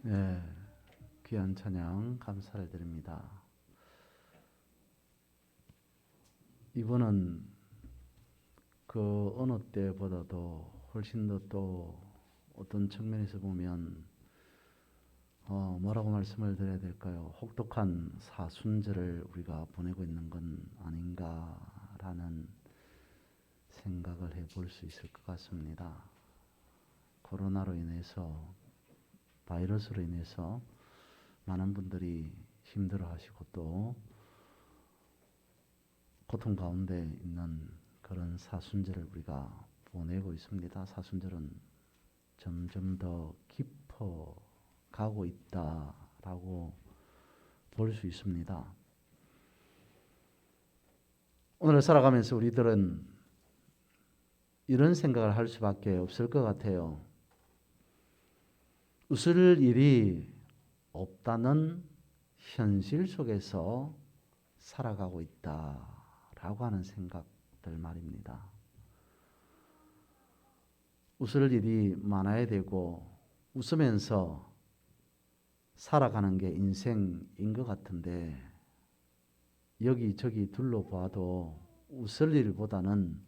네, 귀한 찬양 감사를 드립니다. 이번은 그 어느 때보다도 훨씬 더 또 어떤 측면에서 보면 뭐라고 말씀을 드려야 될까요? 혹독한 사순절을 우리가 보내고 있는 건 아닌가라는 생각을 해볼 수 있을 것 같습니다. 코로나로 인해서 바이러스로 인해서 많은 분들이 힘들어하시고 또 고통 가운데 있는 그런 사순절을 우리가 보내고 있습니다. 사순절은 점점 더 깊어 가고 있다라고 볼 수 있습니다. 오늘을 살아가면서 우리들은 이런 생각을 할 수밖에 없을 것 같아요. 웃을 일이 없다는 현실 속에서 살아가고 있다라고 하는 생각들 말입니다. 웃을 일이 많아야 되고 웃으면서 살아가는 게 인생인 것 같은데 여기저기 둘러봐도 웃을 일보다는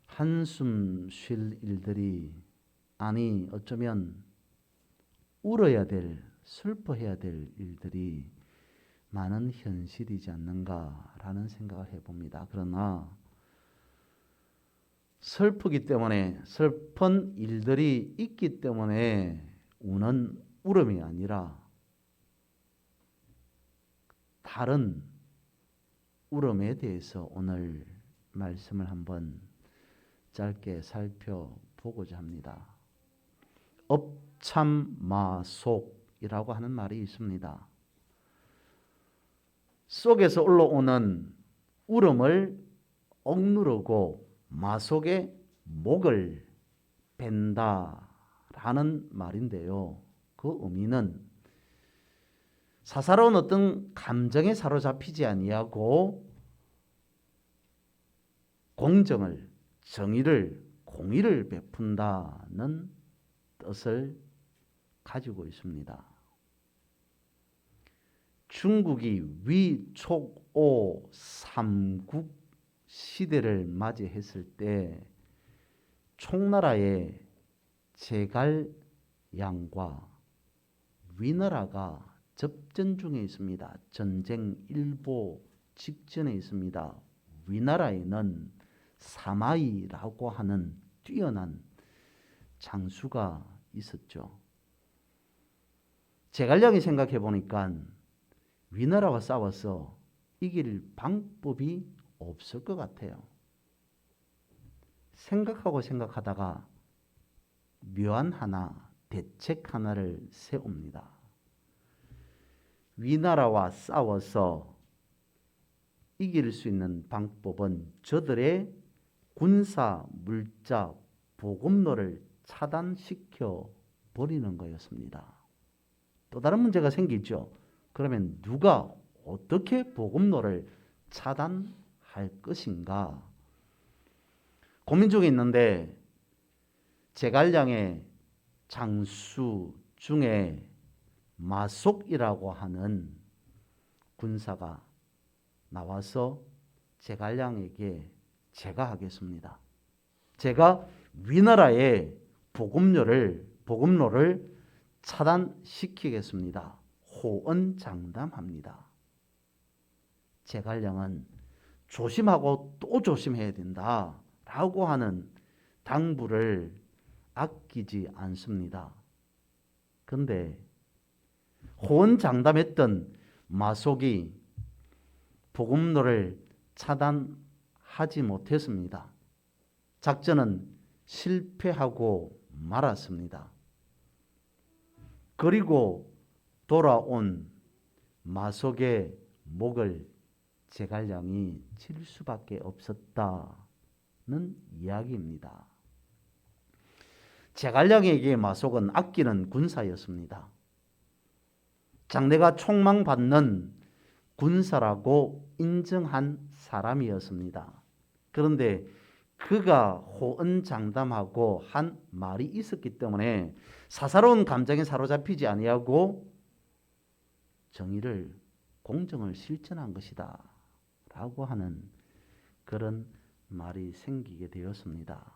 한숨 쉴 일들이, 아니 어쩌면 울어야 될, 슬퍼해야 될 일들이 많은 현실이지 않는가라는 생각을 해봅니다. 그러나 슬프기 때문에, 슬픈 일들이 있기 때문에 우는 울음이 아니라 다른 울음에 대해서 오늘 말씀을 한번 짧게 살펴보고자 합니다. 업참마속이라고 하는 말이 있습니다. 속에서 올라오는 울음을 억누르고 마속의 목을 벤다라는 말인데요. 그 의미는 사사로운 어떤 감정에 사로잡히지 아니하고 공정을, 정의를, 공의를 베푼다는 뜻을 가지고 있습니다. 중국이 위촉오 삼국 시대를 맞이했을 때 총나라의 제갈량과 위나라가 접전 중에 있습니다. 전쟁 일보 직전에 있습니다. 위나라에는 사마이라고 하는 뛰어난 장수가 있었죠. 제갈량이 생각해 보니까 위나라와 싸워서 이길 방법이 없을 것 같아요. 생각하다가 묘안 하나, 대책 하나를 세웁니다. 위나라와 싸워서 이길 수 있는 방법은 저들의 군사, 물자, 보급로를 차단시켜 버리는 거였습니다. 또 다른 문제가 생기죠. 그러면 누가 어떻게 보급로를 차단할 것인가? 고민 중에 있는데 제갈량의 장수 중에 마속이라고 하는 군사가 나와서 제갈량에게 제가 하겠습니다. 제가 위나라의 보급로를 차단시키겠습니다. 호언장담합니다. 제갈량은 조심하고 또 조심해야 된다 라고 하는 당부를 아끼지 않습니다. 그런데 호언장담했던 마속이 보급로를 차단하지 못했습니다. 작전은 실패하고 말았습니다. 그리고 돌아온 마속의 목을 제갈량이 칠 수밖에 없었다는 이야기입니다. 제갈량에게 마속은 아끼는 군사였습니다. 장래가 총망받는 군사라고 인정한 사람이었습니다. 그런데 그가 호언장담하고 한 말이 있었기 때문에 사사로운 감정에 사로잡히지 아니하고 정의를 공정을 실천한 것이다 라고 하는 그런 말이 생기게 되었습니다.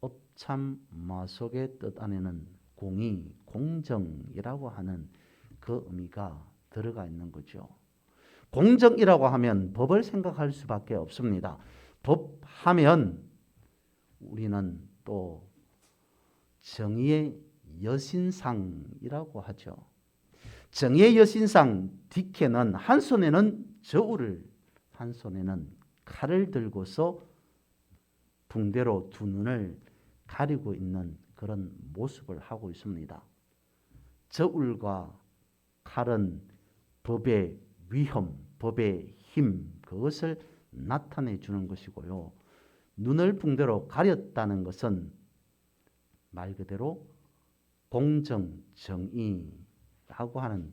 업참 마속의 뜻 안에는 공의, 공정이라고 하는 그 의미가 들어가 있는 거죠. 공정이라고 하면 법을 생각할 수밖에 없습니다. 법하면 우리는 또 정의의 여신상이라고 하죠. 정의의 여신상 디케는 한 손에는 저울을, 한 손에는 칼을 들고서 붕대로 두 눈을 가리고 있는 그런 모습을 하고 있습니다. 저울과 칼은 법의 위험, 법의 힘, 그것을 나타내 주는 것이고요. 눈을 붕대로 가렸다는 것은 말 그대로 공정, 정의라고 하는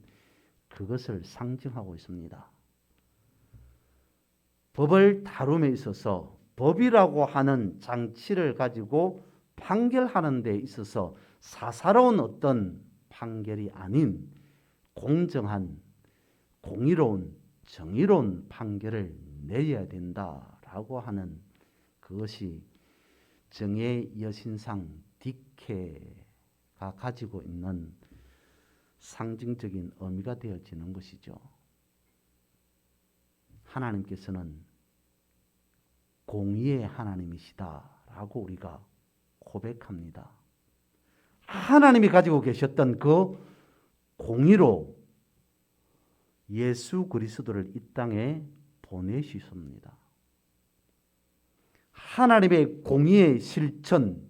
그것을 상징하고 있습니다. 법을 다룸에 있어서 법이라고 하는 장치를 가지고 판결하는 데 있어서 사사로운 어떤 판결이 아닌 공정한, 공의로운, 정의로운 판결을 내려야 된다라고 하는 그것이 정의의 여신상 디케가 가지고 있는 상징적인 의미가 되어지는 것이죠. 하나님께서는 공의의 하나님이시다라고 우리가 고백합니다. 하나님이 가지고 계셨던 그 공의로 예수 그리스도를 이 땅에 보내주셨습니다. 하나님의 공의의 실천,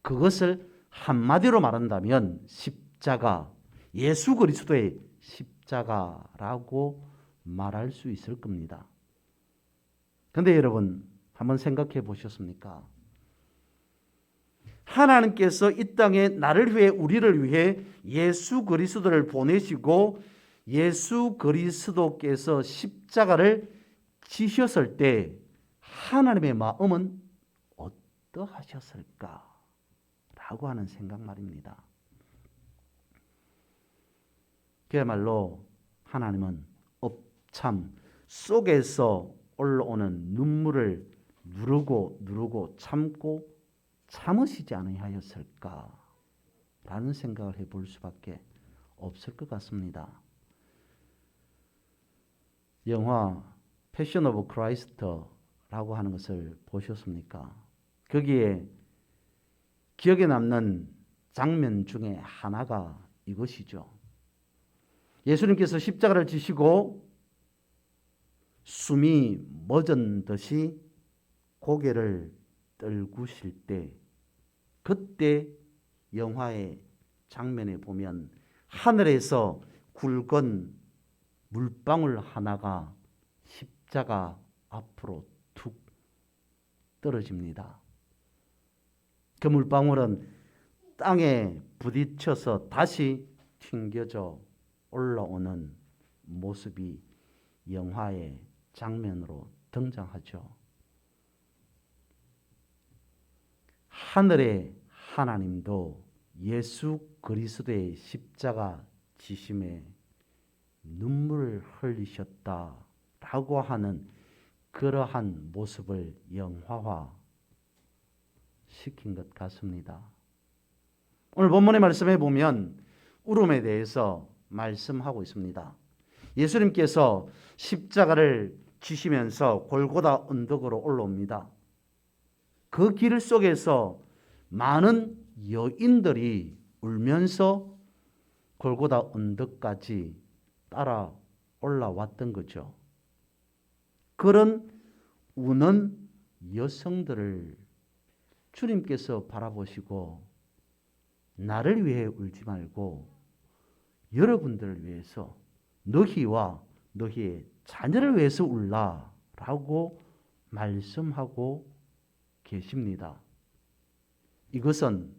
그것을 한마디로 말한다면 십자가, 예수 그리스도의 십자가라고 말할 수 있을 겁니다. 그런데 여러분 한번 생각해 보셨습니까? 하나님께서 이 땅에 나를 위해, 우리를 위해 예수 그리스도를 보내시고 예수 그리스도께서 십자가를 지셨을 때 하나님의 마음은 어떠하셨을까? 라고 하는 생각 말입니다. 그야말로 하나님은 업참 속에서 올라오는 눈물을 누르고 참고 참으시지 아니하였을까? 라는 생각을 해볼 수밖에 없을 것 같습니다. 영화 패션 오브 크라이스트라고 하는 것을 보셨습니까? 거기에 기억에 남는 장면 중에 하나가 이것이죠. 예수님께서 십자가를 지시고 숨이 멎은 듯이 고개를 떨구실 때, 그때 영화의 장면에 보면 하늘에서 굵은 물방울 하나가 십자가 앞으로 툭 떨어집니다. 그 물방울은 땅에 부딪혀서 다시 튕겨져 올라오는 모습이 영화의 장면으로 등장하죠. 하늘의 하나님도 예수 그리스도의 십자가 지심에 눈물을 흘리셨다라고 하는 그러한 모습을 영화화 시킨 것 같습니다. 오늘 본문의 말씀에 보면 울음에 대해서 말씀하고 있습니다. 예수님께서 십자가를 지시면서 골고다 언덕으로 올라옵니다. 그 길 속에서 많은 여인들이 울면서 골고다 언덕까지 따라 올라왔던 거죠. 그런 우는 여성들을 주님께서 바라보시고 나를 위해 울지 말고 여러분들을 위해서, 너희와 너희의 자녀를 위해서 울라라고 말씀하고 계십니다. 이것은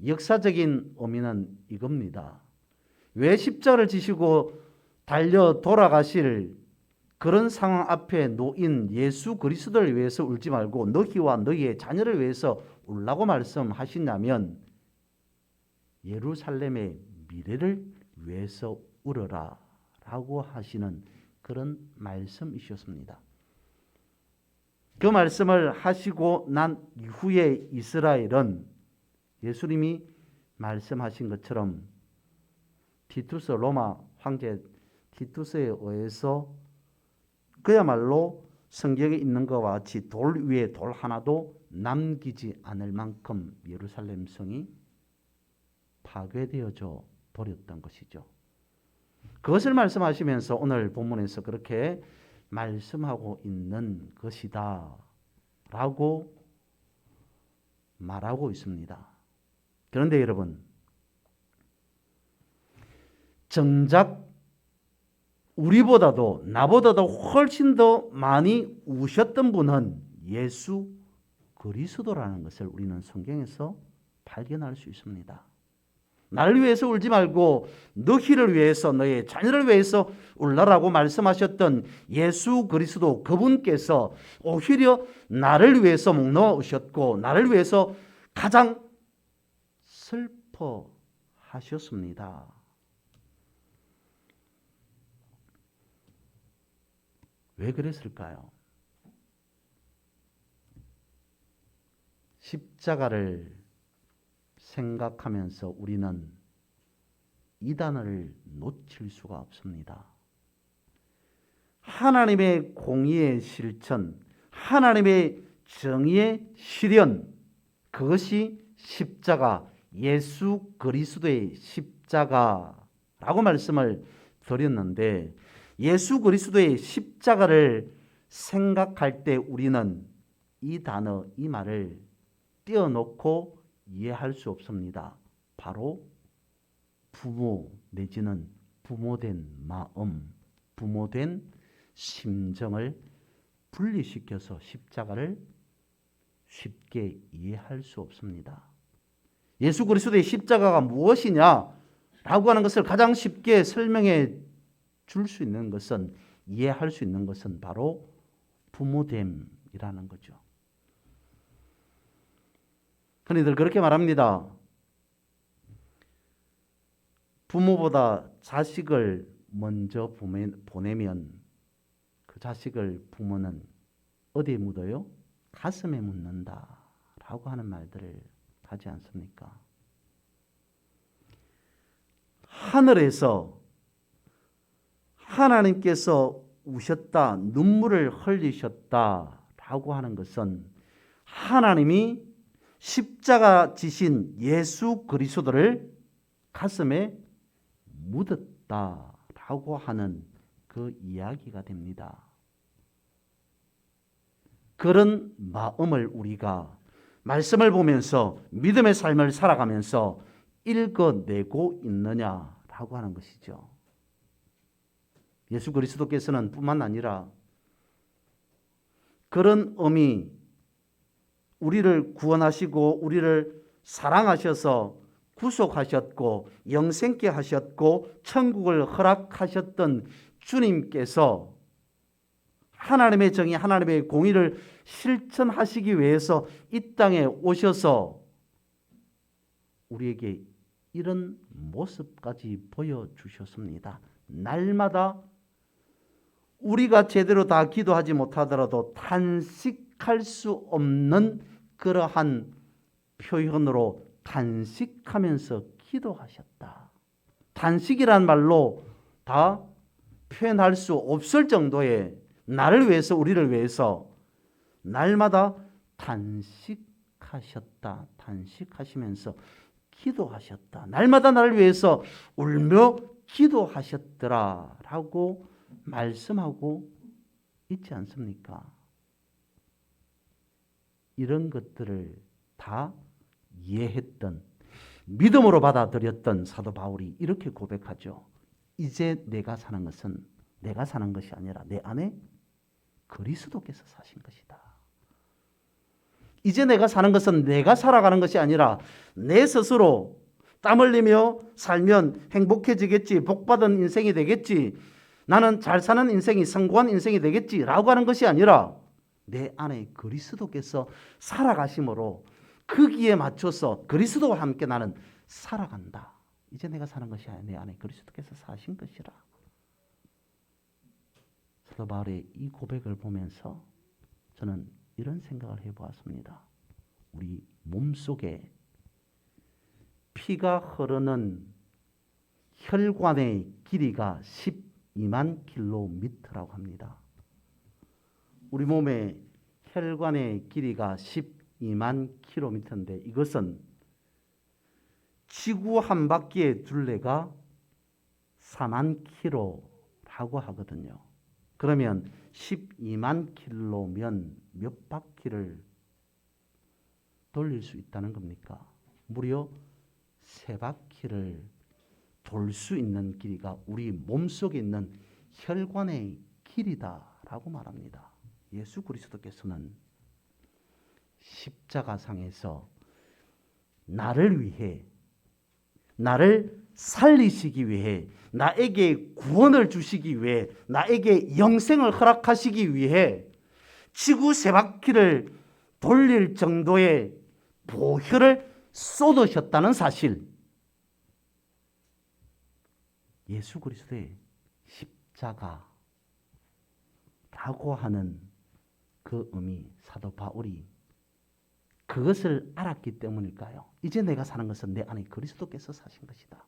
역사적인 의미는 이겁니다. 왜 십자가를 지시고 달려 돌아가실 그런 상황 앞에 놓인 예수 그리스도를 위해서 울지 말고 너희와 너희의 자녀를 위해서 울라고 말씀하시냐면 예루살렘의 미래를 위해서 울어라 라고 하시는 그런 말씀이셨습니다. 그 말씀을 하시고 난 이후에 이스라엘은 예수님이 말씀하신 것처럼 티투스 로마 황제 티투스에 의해서 그야말로 성경에 있는 것과 같이 돌 위에 돌 하나도 남기지 않을 만큼 예루살렘 성이 파괴되어져 버렸던 것이죠. 그것을 말씀하시면서 오늘 본문에서 그렇게 말씀하고 있는 것이다 라고 말하고 있습니다. 그런데 여러분, 정작 우리보다도 나보다도 훨씬 더 많이 우셨던 분은 예수 그리스도라는 것을 우리는 성경에서 발견할 수 있습니다. 나를 위해서 울지 말고 너희를 위해서 너의 자녀를 위해서 울라라고 말씀하셨던 예수 그리스도 그분께서 오히려 나를 위해서 목 놓으셨고 나를 위해서 가장 슬퍼하셨습니다. 왜 그랬을까요? 십자가를 생각하면서 우리는 이 단어를 놓칠 수가 없습니다. 하나님의 공의의 실천, 하나님의 정의의 실현, 그것이 십자가, 예수 그리스도의 십자가라고 말씀을 드렸는데 예수 그리스도의 십자가를 생각할 때 우리는 이 단어, 이 말을 떼어놓고 이해할 수 없습니다. 바로 부모 내지는 부모된 마음, 부모된 심정을 분리시켜서 십자가를 쉽게 이해할 수 없습니다. 예수 그리스도의 십자가가 무엇이냐라고 하는 것을 가장 쉽게 설명해 줄 수 있는 것은, 이해할 수 있는 것은 바로 부모됨이라는 거죠. 흔히들 그렇게 말합니다. 부모보다 자식을 먼저 보내면 그 자식을 부모는 어디에 묻어요? 가슴에 묻는다 라고 하는 말들을 하지 않습니까? 하늘에서 하나님께서 우셨다, 눈물을 흘리셨다 라고 하는 것은 하나님이 십자가 지신 예수 그리스도를 가슴에 묻었다 라고 하는 그 이야기가 됩니다. 그런 마음을 우리가 말씀을 보면서 믿음의 삶을 살아가면서 읽어내고 있느냐라고 하는 것이죠. 예수 그리스도께서는 뿐만 아니라 그런 의미, 우리를 구원하시고 우리를 사랑하셔서 구속하셨고 영생케 하셨고 천국을 허락하셨던 주님께서 하나님의 정의, 하나님의 공의를 실천하시기 위해서 이 땅에 오셔서 우리에게 이런 모습까지 보여주셨습니다. 날마다 우리가 제대로 다 기도하지 못하더라도 탄식할 수 없는 그러한 표현으로 탄식하면서 기도하셨다. 탄식이란 말로 다 표현할 수 없을 정도의 나를 위해서, 우리를 위해서 날마다 탄식하셨다. 탄식하시면서 기도하셨다. 날마다 나를 위해서 울며 기도하셨더라 라고 말씀하고 있지 않습니까? 이런 것들을 다 이해했던, 믿음으로 받아들였던 사도 바울이 이렇게 고백하죠. 이제 내가 사는 것은 내가 사는 것이 아니라 내 안에 그리스도께서 사신 것이다. 이제 내가 사는 것은 내가 살아가는 것이 아니라 내 스스로 땀 흘리며 살면 행복해지겠지, 복받은 인생이 되겠지, 나는 잘 사는 인생이 성공한 인생이 되겠지라고 하는 것이 아니라 내 안에 그리스도께서 살아가심으로 거기에 맞춰서 그리스도와 함께 나는 살아간다. 이제 내가 사는 것이 아니라 내 안에 그리스도께서 사신 것이라. 사도 바울의 이 고백을 보면서 저는 이런 생각을 해보았습니다. 우리 몸속에 피가 흐르는 혈관의 길이가 12만 킬로미터라고 합니다. 우리 몸의 혈관의 길이가 12만 킬로미터인데 이것은 지구 한 바퀴의 둘레가 4만 킬로라고 하거든요. 그러면 12만 킬로면 몇 바퀴를 돌릴 수 있다는 겁니까? 무려 3바퀴를 돌 수 있는 길이가 우리 몸속에 있는 혈관의 길이다라고 말합니다. 예수 그리스도께서는 십자가상에서 나를 위해, 나를 살리시기 위해, 나에게 구원을 주시기 위해, 나에게 영생을 허락하시기 위해 지구 3바퀴를 돌릴 정도의 보혈을 쏟으셨다는 사실, 예수 그리스도의 십자가라고 하는 그 의미, 사도 바울이 그것을 알았기 때문일까요? 이제 내가 사는 것은 내 안에 그리스도께서 사신 것이다.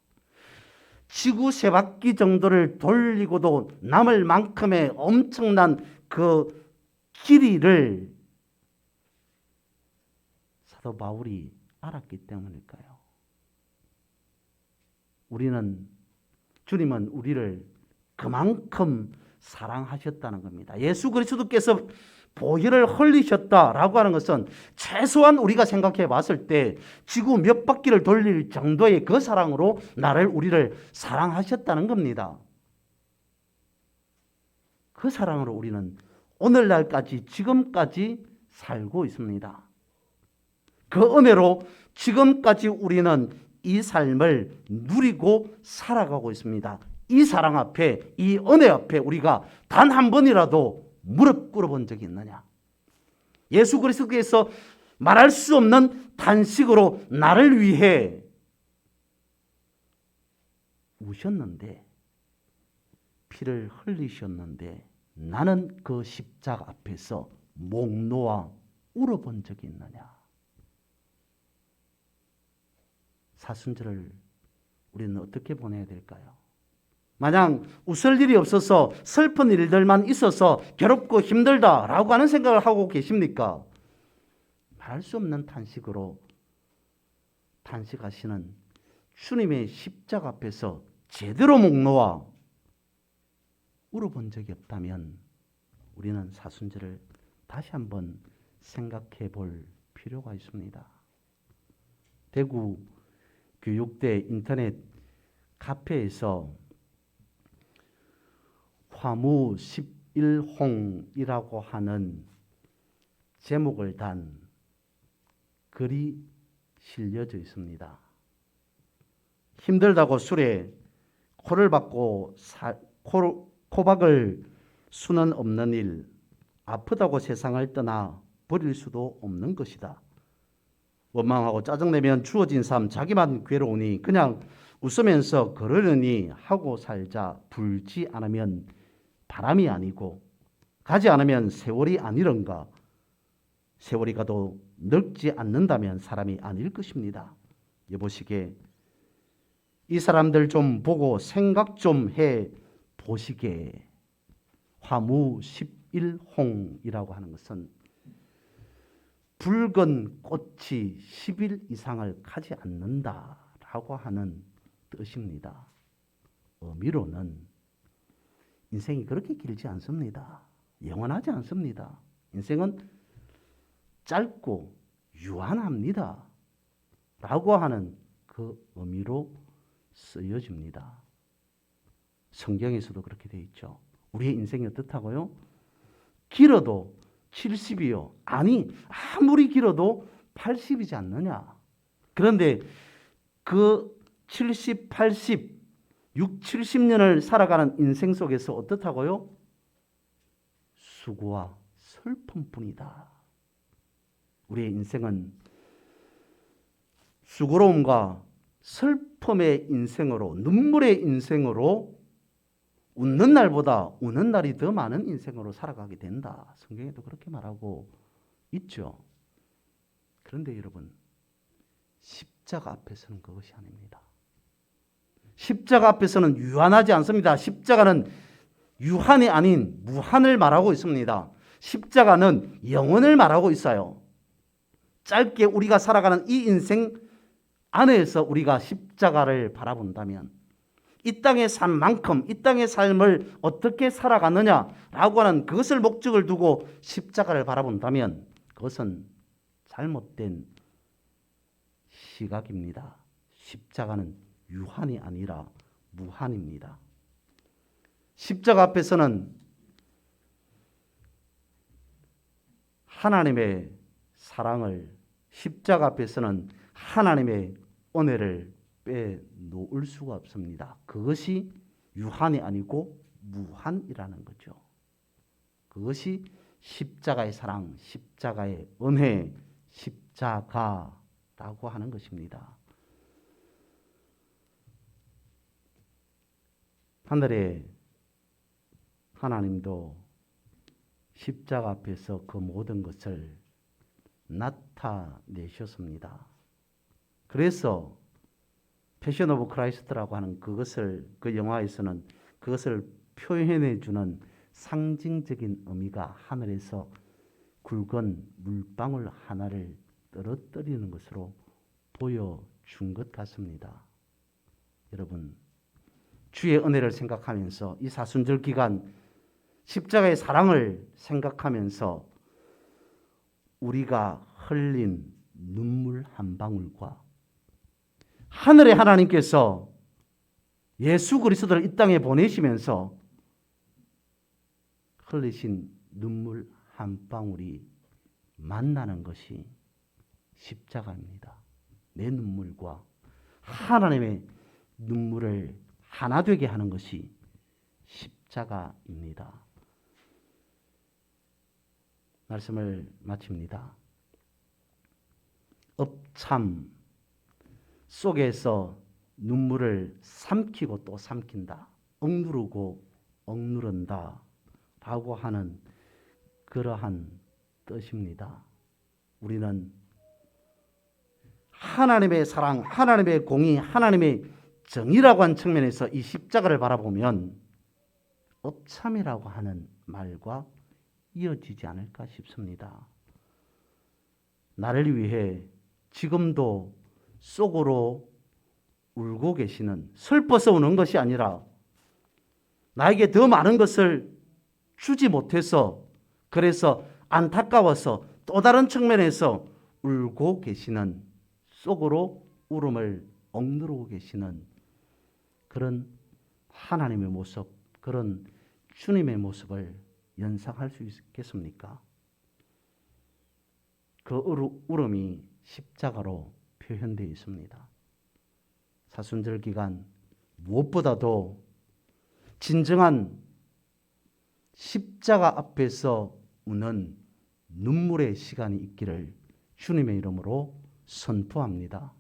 지구 3바퀴 정도를 돌리고도 남을 만큼의 엄청난 그 길이를 사도 바울이 알았기 때문일까요? 주님은 우리를 그만큼 사랑하셨다는 겁니다. 예수 그리스도께서 보혈을 흘리셨다라고 하는 것은 최소한 우리가 생각해 봤을 때 지구 몇 바퀴를 돌릴 정도의 그 사랑으로 우리를 사랑하셨다는 겁니다. 그 사랑으로 우리는 오늘날까지 지금까지 살고 있습니다. 그 은혜로 지금까지 우리는 이 삶을 누리고 살아가고 있습니다. 이 사랑 앞에, 이 은혜 앞에 우리가 단 한 번이라도 무릎 꿇어본 적이 있느냐? 예수 그리스도께서 말할 수 없는 탄식으로 나를 위해 우셨는데, 피를 흘리셨는데 나는 그 십자가 앞에서 목 놓아 울어본 적이 있느냐? 사순절을 우리는 어떻게 보내야 될까요? 마냥 웃을 일이 없어서 슬픈 일들만 있어서 괴롭고 힘들다라고 하는 생각을 하고 계십니까? 말할 수 없는 탄식으로 탄식하시는 주님의 십자가 앞에서 제대로 목 놓아 울어본 적이 없다면 우리는 사순절을 다시 한번 생각해 볼 필요가 있습니다. 대구 교육대 인터넷 카페에서 화무 11홍이라고 하는 제목을 단 글이 실려져 있습니다. 힘들다고 술에 코를 박고 코박을 수는 없는 일, 아프다고 세상을 떠나 버릴 수도 없는 것이다. 원망하고 짜증내면 주어진 삶 자기만 괴로우니 그냥 웃으면서 걸으려니 하고 살자. 불지 않으면 바람이 아니고 가지 않으면 세월이 아니런가. 세월이 가도 늙지 않는다면 사람이 아닐 것입니다. 여보시게 이 사람들 좀 보고 생각 좀 해 보시게. 화무 11홍이라고 하는 것은 붉은 꽃이 10일 이상을 가지 않는다라고 하는 뜻입니다. 의미로는 인생이 그렇게 길지 않습니다. 영원하지 않습니다. 인생은 짧고 유한합니다. 라고 하는 그 의미로 쓰여집니다. 성경에서도 그렇게 되어 있죠. 우리의 인생이 어떻다고요? 길어도 70이요. 아니, 아무리 길어도 80이지 않느냐. 그런데 그 70, 80 6, 70년을 살아가는 인생 속에서 어떻다고요? 수고와 슬픔뿐이다. 우리의 인생은 수고로움과 슬픔의 인생으로, 눈물의 인생으로, 웃는 날보다 우는 날이 더 많은 인생으로 살아가게 된다. 성경에도 그렇게 말하고 있죠. 그런데 여러분, 십자가 앞에서는 그것이 아닙니다. 십자가 앞에서는 유한하지 않습니다. 십자가는 유한이 아닌 무한을 말하고 있습니다. 십자가는 영원을 말하고 있어요. 짧게 우리가 살아가는 이 인생 안에서 우리가 십자가를 바라본다면 이 땅의 삶만큼 이 땅의 삶을 어떻게 살아가느냐라고 하는 그것을 목적을 두고 십자가를 바라본다면 그것은 잘못된 시각입니다. 십자가는 유한이 아니라 무한입니다. 십자가 앞에서는 하나님의 사랑을, 십자가 앞에서는 하나님의 은혜를 빼놓을 수가 없습니다. 그것이 유한이 아니고 무한이라는 거죠. 그것이 십자가의 사랑, 십자가의 은혜, 십자가라고 하는 것입니다. 하늘의 하나님도 십자가 앞에서 그 모든 것을 나타내셨습니다. 그래서 패션 오브 크라이스트라고 하는 그것을 그 영화에서는 그것을 표현해 주는 상징적인 의미가 하늘에서 굵은 물방울 하나를 떨어뜨리는 것으로 보여준 것 같습니다. 여러분, 주의 은혜를 생각하면서 이 사순절 기간 십자가의 사랑을 생각하면서 우리가 흘린 눈물 한 방울과 하늘의 하나님께서 예수 그리스도를 이 땅에 보내시면서 흘리신 눈물 한 방울이 만나는 것이 십자가입니다. 내 눈물과 하나님의 눈물을 하나 되게 하는 것이 십자가입니다. 말씀을 마칩니다. 업참 속에서 눈물을 삼키고 또 삼킨다. 억누르고 억누른다. 라고 하는 그러한 뜻입니다. 우리는 하나님의 사랑, 하나님의 공의, 하나님의 정의라고 하는 측면에서 이 십자가를 바라보면 업참이라고 하는 말과 이어지지 않을까 싶습니다. 나를 위해 지금도 속으로 울고 계시는, 슬퍼서 우는 것이 아니라 나에게 더 많은 것을 주지 못해서 그래서 안타까워서 또 다른 측면에서 울고 계시는, 속으로 울음을 억누르고 계시는 그런 하나님의 모습, 그런 주님의 모습을 연상할 수 있겠습니까? 그 울음이 십자가로 표현되어 있습니다. 사순절 기간 무엇보다도 진정한 십자가 앞에서 우는 눈물의 시간이 있기를 주님의 이름으로 선포합니다.